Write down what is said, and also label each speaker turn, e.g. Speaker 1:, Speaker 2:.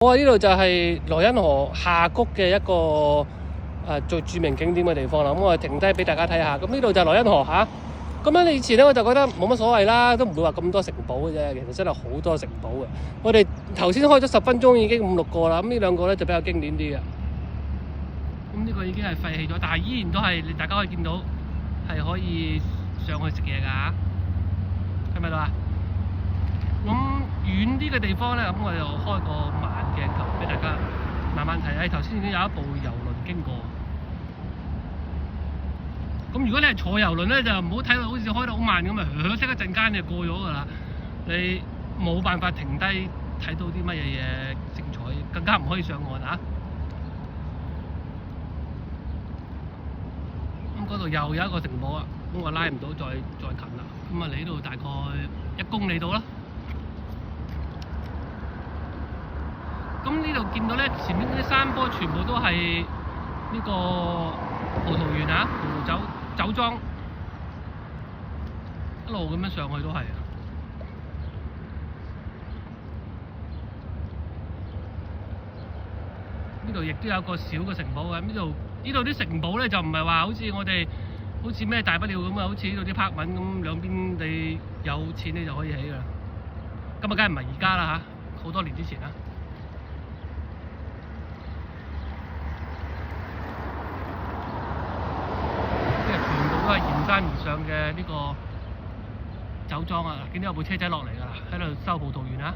Speaker 1: 我呢度就係萊茵河下谷嘅一個最著名景點嘅地方啦。咁我停低俾大家睇下。咁呢度就係萊茵河嚇。咁樣以前咧我就覺得冇乜所謂啦，都唔會話咁多城堡嘅啫。其實真係好多城堡嘅。我哋頭先開咗10分鐘已經5、6個啦。咁呢兩個咧就比較經典啲嘅。咁呢個已經係廢棄咗，但係依然都係大家可以見到係可以上去食嘢㗎嚇。係咪啊？咁遠啲嘅地方咧，咁我就開個慢鏡頭俾大家慢慢睇。頭先已經有一部郵輪經過。咁如果你係坐郵輪咧，就唔好睇到好似開得好慢咁啊，即一陣間就過咗㗎啦。你冇辦法停低睇到啲乜嘢精彩，更加唔可以上岸啊！咁嗰度又有一個城堡啊，咁我拉唔到再近啦。咁啊嚟呢度大概1公里到啦。咁呢度見到咧，前面嗰啲山坡全部都係呢個葡萄園啊，葡萄酒莊，一路咁樣上去都係。呢度亦都有個小嘅城堡嘅。呢度啲城堡咧就唔係話好似我哋好似咩大不了咁啊，好似呢度啲柏文咁，兩邊你有錢你就可以起㗎啦。咁啊，梗係唔係而家啦嚇，好多年之前啦。都係沿山而上嘅呢個酒莊啊！見到有部車仔落嚟㗎啦，喺度收葡萄園啊！